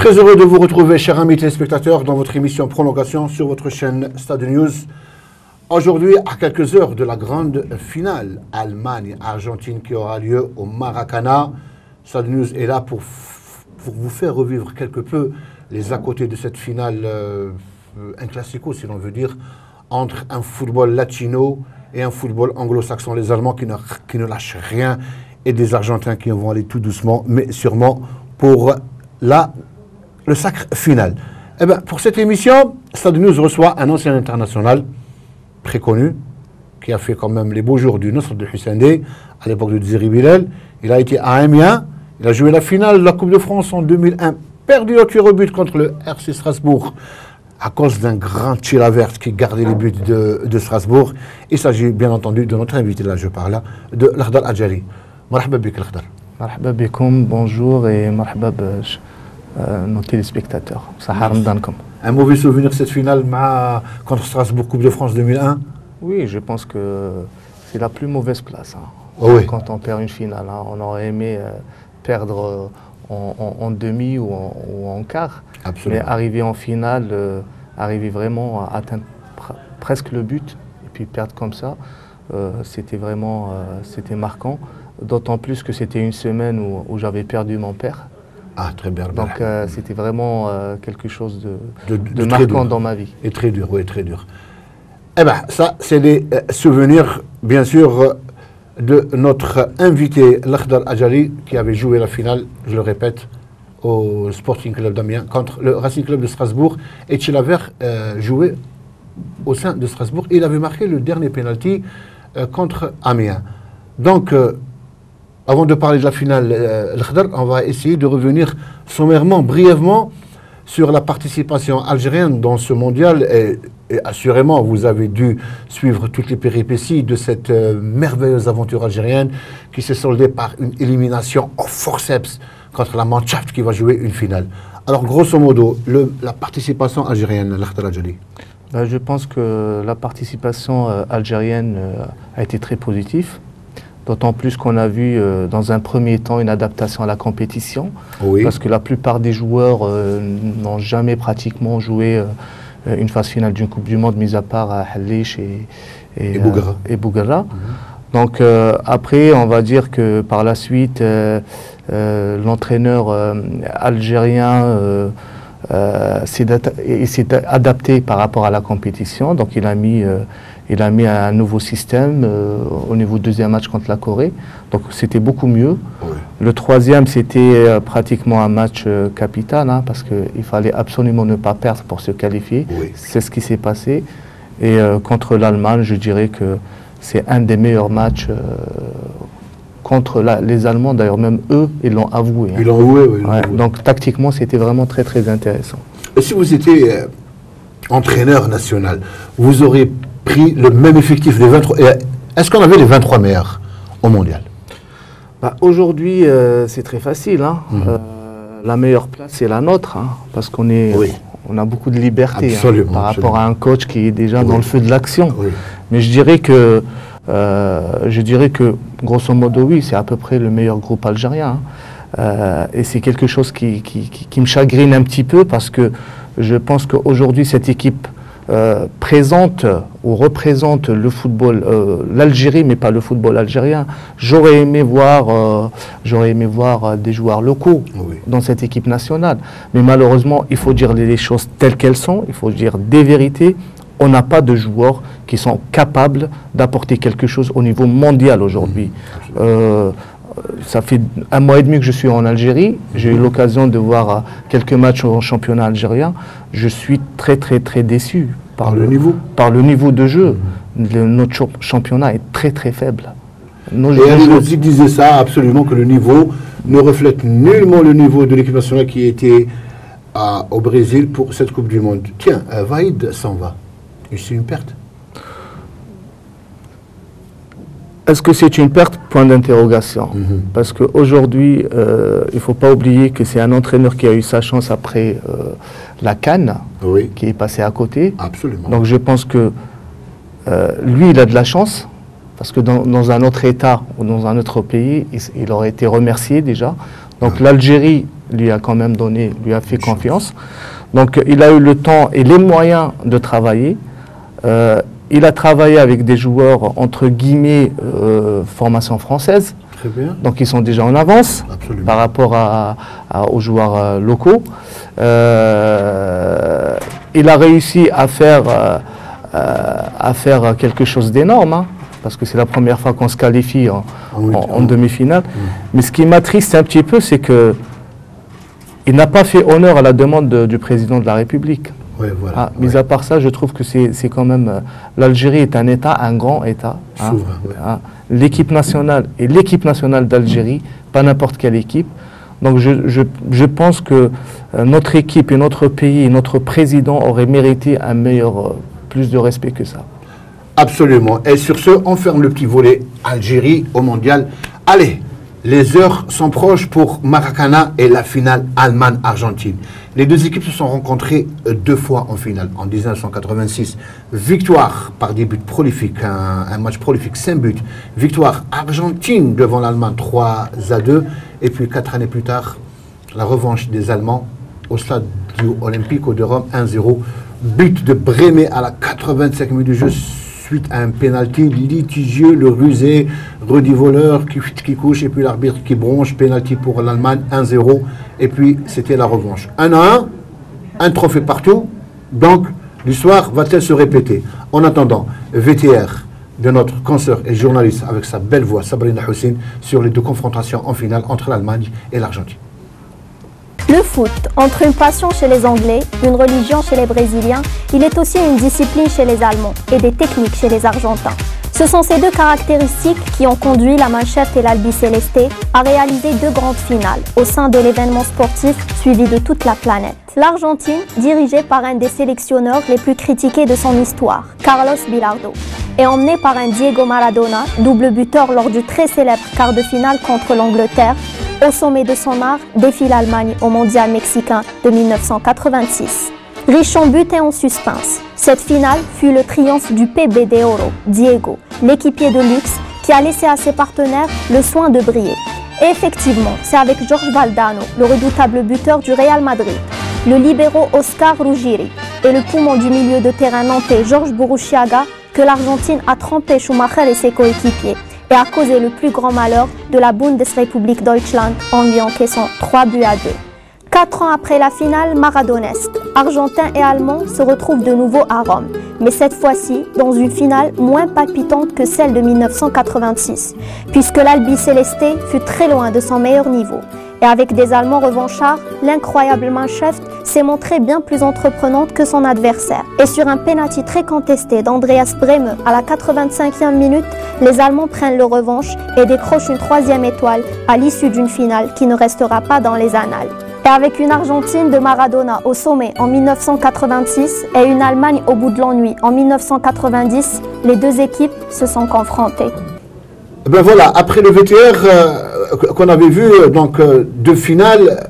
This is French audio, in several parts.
Très heureux de vous retrouver, chers amis téléspectateurs, dans votre émission Prolongation sur votre chaîne Stade News. Aujourd'hui, à quelques heures de la grande finale Allemagne-Argentine qui aura lieu au Maracana, Stade News est là pour vous faire revivre quelque peu les à côté de cette finale, un classico si l'on veut dire, entre un football latino et un football anglo-saxon. Les Allemands qui ne lâchent rien et des Argentins qui vont aller tout doucement, mais sûrement pour le sacre final. Eh bien, pour cette émission, Stade News reçoit un ancien international très connu, qui a fait quand même les beaux jours du Nasr de Hussein Dey, à l'époque de Dzeri Bilal. Il a été à Amiens, il a joué la finale de la Coupe de France en 2001, perdu au tir au but contre le RC Strasbourg, à cause d'un grand Chilavert qui gardait les buts de Strasbourg. Il s'agit bien entendu de notre invité, là je parle, de Lakhdar Adjali. Marhaba bik Lakhdar. Marhaba bikoum, bonjour et marhaba nos téléspectateurs. Sahar Mdankom. Un mauvais souvenir de cette finale contre Strasbourg, Coupe de France 2001? Oui, je pense que c'est la plus mauvaise place. Hein. Oh oui. Quand on perd une finale, hein. On aurait aimé perdre en demi ou en quart. Absolument. Mais arriver en finale, arriver vraiment à atteindre presque le but, et puis perdre comme ça, c'était vraiment c'était marquant. D'autant plus que c'était une semaine où j'avais perdu mon père. Ah, très bien. Donc c'était vraiment quelque chose de marquant dans ma vie. Et très dur, oui, très dur. Eh bien, ça, c'est des souvenirs, bien sûr, de notre invité, Lakhdar Adjali, qui avait joué la finale, je le répète, au Sporting Club d'Amiens contre le Racing Club de Strasbourg. Et Chilavert jouait au sein de Strasbourg. Et il avait marqué le dernier penalty contre Amiens. Donc, avant de parler de la finale, Lakhdar, on va essayer de revenir sommairement, brièvement, sur la participation algérienne dans ce mondial. Et assurément, vous avez dû suivre toutes les péripéties de cette merveilleuse aventure algérienne qui s'est soldée par une élimination au forceps contre la Mannschaft qui va jouer une finale. Alors, grosso modo, la participation algérienne, Lakhdar Adjali. Je pense que la participation algérienne a été très positive. D'autant plus qu'on a vu dans un premier temps une adaptation à la compétition, oui. Parce que la plupart des joueurs n'ont jamais pratiquement joué une phase finale d'une Coupe du Monde, mis à part à Halish et Bouguera. Donc après, on va dire que par la suite, l'entraîneur algérien s'est adapté par rapport à la compétition, donc il a mis un nouveau système au niveau du deuxième match contre la Corée. Donc c'était beaucoup mieux. Oui. Le troisième, c'était pratiquement un match capital, hein, parce qu'il fallait absolument ne pas perdre pour se qualifier. Oui. C'est ce qui s'est passé. Et contre l'Allemagne, je dirais que c'est un des meilleurs matchs contre les Allemands. D'ailleurs, même eux, ils l'ont avoué. Hein. Ils l'ont avoué, oui. Ouais, donc tactiquement, c'était vraiment très très intéressant. Et si vous étiez entraîneur national, vous aurez pris le même effectif des 23. Est-ce qu'on avait les 23 meilleurs au mondial? Aujourd'hui, c'est très facile. Hein. La meilleure place, c'est la nôtre, hein, parce qu'on a beaucoup de liberté par rapport à un coach qui est déjà dans le feu de l'action. Oui. Mais je dirais que, grosso modo, oui, c'est à peu près le meilleur groupe algérien. Hein. Et c'est quelque chose qui me chagrine un petit peu, parce que je pense qu'aujourd'hui, cette équipe présente ou représente le football, l'Algérie, mais pas le football algérien. J'aurais aimé voir des joueurs locaux dans cette équipe nationale. Mais malheureusement, il faut dire les choses telles qu'elles sont, il faut dire des vérités. On n'a pas de joueurs qui sont capables d'apporter quelque chose au niveau mondial aujourd'hui. Ça fait 1 mois et demi que je suis en Algérie. J'ai eu l'occasion de voir quelques matchs au championnat algérien. Je suis très très très déçu par le niveau de jeu. Notre championnat est très très faible. Et Ali disait ça absolument, que le niveau ne reflète nullement le niveau de l'équipe nationale qui était au Brésil pour cette Coupe du Monde. Tiens, Vaïd s'en va. Et c'est une perte. Est-ce que c'est une perte? Point d'interrogation. Parce qu'aujourd'hui, il ne faut pas oublier que c'est un entraîneur qui a eu sa chance après la CAN, qui est passé à côté. Absolument. Donc je pense que lui, il a de la chance, parce que dans un autre État ou dans un autre pays, il aurait été remercié déjà. Donc l'Algérie lui a quand même donné, lui a fait confiance. Donc il a eu le temps et les moyens de travailler. Il a travaillé avec des joueurs, entre guillemets, formation française. Très bien. Donc ils sont déjà en avance. Absolument. Par rapport aux joueurs locaux. Il a réussi à faire quelque chose d'énorme, hein, parce que c'est la première fois qu'on se qualifie en demi-finale. Mais ce qui m'attriste un petit peu, c'est qu'il n'a pas fait honneur à la demande du président de la République. Oui, voilà, mis à part ça, je trouve que c'est quand même... L'Algérie est un État, un grand État. L'équipe nationale et l'équipe nationale d'Algérie, pas n'importe quelle équipe. Donc je pense que notre équipe et notre pays et notre président auraient mérité un meilleur, plus de respect que ça. Absolument. Et sur ce, on ferme le petit volet Algérie au mondial. Allez, les heures sont proches pour Maracana et la finale Allemagne-Argentine. Les deux équipes se sont rencontrées 2 fois en finale. En 1986, victoire par des buts prolifiques, un match prolifique, 5 buts. Victoire argentine devant l'Allemagne 3-2. Et puis 4 années plus tard, la revanche des Allemands au stade du Olympico de Rome 1-0. But de Bremet à la 85 minutes du jeu suite à un pénalty litigieux, le rusé, Rudy Voleur qui couche et puis l'arbitre qui bronche, pénalty pour l'Allemagne 1-0 et puis c'était la revanche. 1-1, un trophée partout, donc l'histoire va-t-elle se répéter? En attendant, VTR de notre consoeur et journaliste avec sa belle voix, Sabrina Hussein, sur les 2 confrontations en finale entre l'Allemagne et l'Argentine. Le foot, entre une passion chez les Anglais, une religion chez les Brésiliens, il est aussi une discipline chez les Allemands et des techniques chez les Argentins. Ce sont ces 2 caractéristiques qui ont conduit la Mannschaft et l'Albi Celeste à réaliser 2 grandes finales au sein de l'événement sportif suivi de toute la planète. L'Argentine, dirigée par un des sélectionneurs les plus critiqués de son histoire, Carlos Bilardo, est emmenée par un Diego Maradona, double buteur lors du très célèbre quart de finale contre l'Angleterre. Au sommet de son art, défie l'Allemagne au mondial mexicain de 1986. Riche en buts et en suspense, cette finale fut le triomphe du PB de Oro, Diego, l'équipier de luxe qui a laissé à ses partenaires le soin de briller. Et effectivement, c'est avec Jorge Valdano, le redoutable buteur du Real Madrid, le libéro Oscar Ruggieri et le poumon du milieu de terrain nantais Georges Burruchaga que l'Argentine a trempé Schumacher et ses coéquipiers et a causé le plus grand malheur de la Bundesrepublik Deutschland en lui encaissant 3-2. 4 ans après la finale maradonesque, Argentins et Allemands se retrouvent de nouveau à Rome, mais cette fois-ci dans une finale moins palpitante que celle de 1986, puisque l'Albi Celeste fut très loin de son meilleur niveau. Et avec des Allemands revanchards, l'incroyable Mannschaft s'est montrée bien plus entreprenante que son adversaire. Et sur un pénalty très contesté d'Andreas Brehme à la 85e minute, les Allemands prennent leur revanche et décrochent une 3e étoile à l'issue d'une finale qui ne restera pas dans les annales. Et avec une Argentine de Maradona au sommet en 1986 et une Allemagne au bout de l'ennui en 1990, les 2 équipes se sont confrontées. Ben voilà, après le VTR qu'on avait vu, donc 2 finales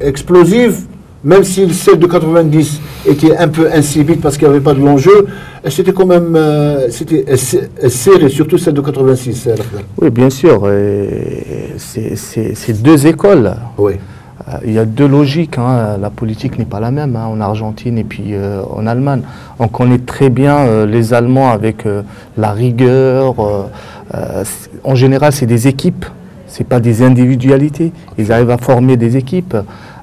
explosives, même si celle de 90 était un peu insipide parce qu'il n'y avait pas de l'enjeu, c'était quand même serré, surtout celle de 86. Oui, bien sûr, c'est 2 écoles. Oui. Il y a 2 logiques, hein. La politique n'est pas la même en Argentine et puis en Allemagne. On connaît très bien les Allemands avec la rigueur. En général, c'est des équipes, ce n'est pas des individualités. Ils arrivent à former des équipes,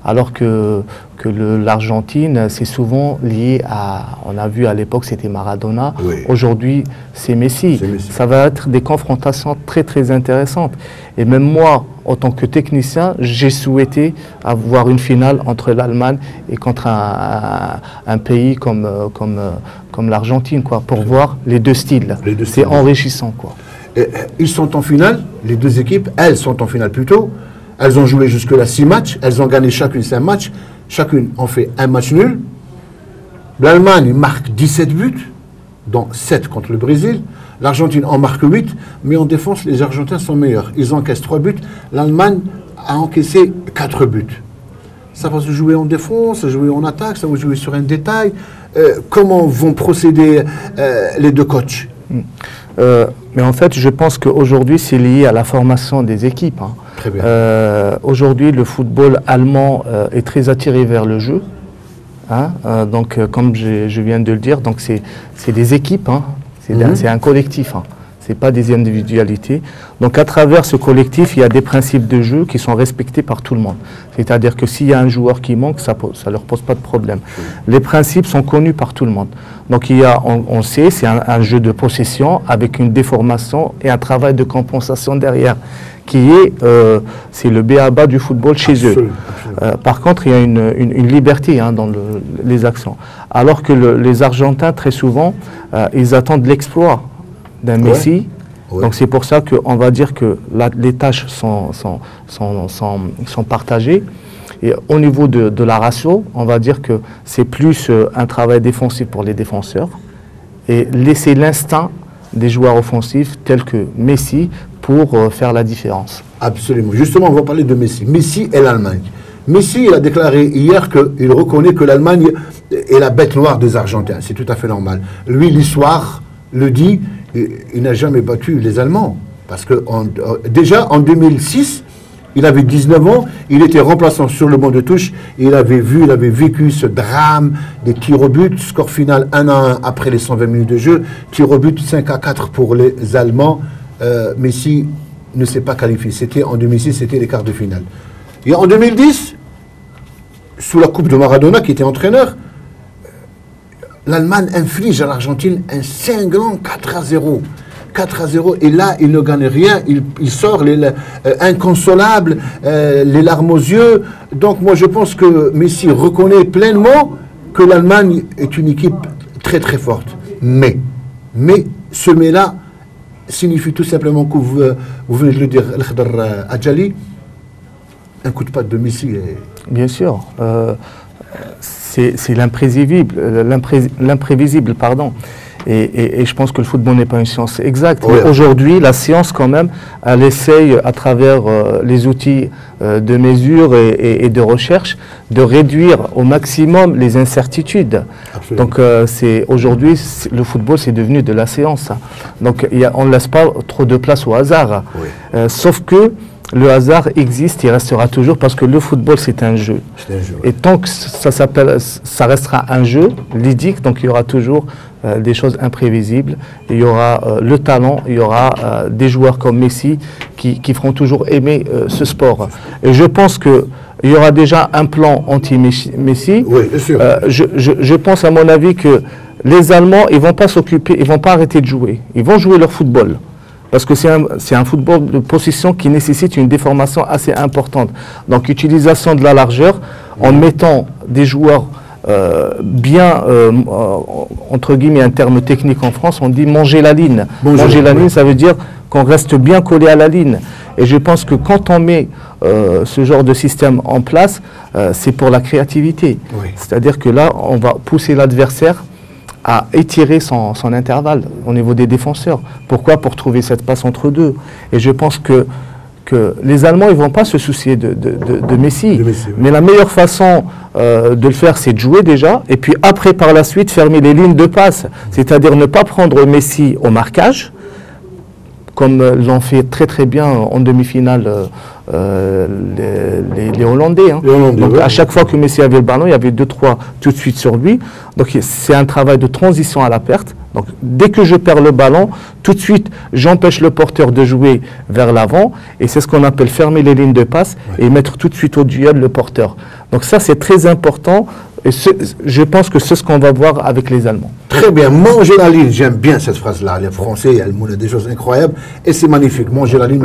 alors que l'Argentine, c'est souvent lié à... On a vu à l'époque, c'était Maradona. Oui. Aujourd'hui, c'est Messi. Ça va être des confrontations très, très intéressantes. Et même moi, en tant que technicien, j'ai souhaité avoir une finale entre l'Allemagne et contre un pays comme l'Argentine, quoi, pour voir les 2 styles. C'est enrichissant, quoi. Et ils sont en finale, les 2 équipes, elles sont en finale plutôt. Elles ont joué jusque-là 6 matchs, elles ont gagné chacune 5 matchs. Chacune en fait un match nul. L'Allemagne marque 17 buts, dont 7 contre le Brésil. L'Argentine en marque 8, mais en défense, les Argentins sont meilleurs. Ils encaissent 3 buts. L'Allemagne a encaissé 4 buts. Ça va se jouer en défense, ça va se jouer en attaque, ça va se jouer sur un détail. Comment vont procéder les 2 coachs? Mais en fait, je pense qu'aujourd'hui, c'est lié à la formation des équipes. Très bien. Aujourd'hui, le football allemand est très attiré vers le jeu. Hein, donc, comme je viens de le dire, donc c'est des équipes, hein, c'est un collectif. Hein. Ce n'est pas des individualités. Donc à travers ce collectif, il y a des principes de jeu qui sont respectés par tout le monde. C'est-à-dire que s'il y a un joueur qui manque, ça ne leur pose pas de problème. Les principes sont connus par tout le monde. Donc il y a, on sait, c'est un jeu de possession avec une déformation et un travail de compensation derrière, qui est, c'est le b.a.-ba du football chez eux. Par contre, il y a une liberté hein, dans les actions. Alors que les Argentins, très souvent, ils attendent l'exploit d'un Messi. Ouais. Donc c'est pour ça qu'on va dire que les tâches sont partagées. Et au niveau de la ratio, on va dire que c'est plus un travail défensif pour les défenseurs et laisser l'instinct des joueurs offensifs tels que Messi pour faire la différence. Absolument. Justement, on va parler de Messi. Messi et l'Allemagne. Messi il a déclaré hier qu'il reconnaît que l'Allemagne est la bête noire des Argentins. C'est tout à fait normal. Lui, l'histoire le dit, il n'a jamais battu les Allemands. Parce que déjà en 2006, il avait 19 ans, il était remplaçant sur le banc de touche, et il avait vécu ce drame des tirs au but, score final 1-1 après les 120 minutes de jeu, tirs au but 5-4 pour les Allemands. Messi ne s'est pas qualifié. En 2006, c'était les quarts de finale. Et en 2010, sous la coupe de Maradona, qui était entraîneur, l'Allemagne inflige à l'Argentine un cinglant 4-0. 4-0, et là, il ne gagne rien, il sort inconsolable, les larmes aux yeux. Donc moi, je pense que Messi reconnaît pleinement que l'Allemagne est une équipe très très forte. Mais ce mais-là signifie tout simplement que vous venez de le dire, Al-Khadr Adjali, un coup de patte de Messi. Bien sûr. C'est l'imprévisible, pardon. Et je pense que le football n'est pas une science exacte. Oui. Aujourd'hui, la science, quand même, elle essaye, à travers les outils de mesure et de recherche, de réduire au maximum les incertitudes. Absolument. Donc, aujourd'hui, le football, c'est devenu de la science. Donc, on ne laisse pas trop de place au hasard. Oui. Sauf que le hasard existe, il restera toujours parce que le football, c'est un jeu. Et tant que ça restera un jeu ludique, donc il y aura toujours des choses imprévisibles. Il y aura le talent, il y aura des joueurs comme Messi qui feront toujours aimer ce sport. Et je pense qu'il y aura déjà un plan anti-Messi. Oui, bien sûr. Je pense, à mon avis, que les Allemands, ils ne vont pas s'occuper, ils ne vont pas arrêter de jouer. Ils vont jouer leur football. Parce que c'est un football de possession qui nécessite une déformation assez importante. Donc, utilisation de la largeur en mettant des joueurs bien, entre guillemets, un terme technique en France, on dit manger la ligne. Manger la ligne, ça veut dire qu'on reste bien collé à la ligne. Et je pense que quand on met ce genre de système en place, c'est pour la créativité. Oui. C'est-à-dire que là, on va pousser l'adversaire à étirer son intervalle au niveau des défenseurs. Pourquoi? Pour trouver cette passe entre deux. Et je pense que les Allemands, ils ne vont pas se soucier de Messi. Oui. Mais la meilleure façon de le faire, c'est de jouer déjà, et puis après, par la suite, fermer les lignes de passe. C'est-à-dire ne pas prendre Messi au marquage, comme l'ont fait très très bien en demi-finale les Hollandais. Hein. Donc à chaque fois que Messi avait le ballon, il y avait 2-3 tout de suite sur lui. Donc c'est un travail de transition à la perte. Donc dès que je perds le ballon, tout de suite j'empêche le porteur de jouer vers l'avant, et c'est ce qu'on appelle fermer les lignes de passe et mettre tout de suite au duel le porteur. Donc ça c'est très important. Et je pense que c'est ce qu'on va voir avec les Allemands. Très bien. Manger la ligne, j'aime bien cette phrase-là. Les Français, ils ont des choses incroyables. Et c'est magnifique. Manger la ligne,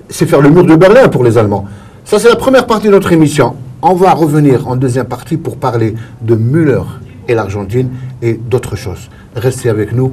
c'est faire le mur de Berlin pour les Allemands. Ça, c'est la première partie de notre émission. On va revenir en deuxième partie pour parler de Müller et l'Argentine et d'autres choses. Restez avec nous.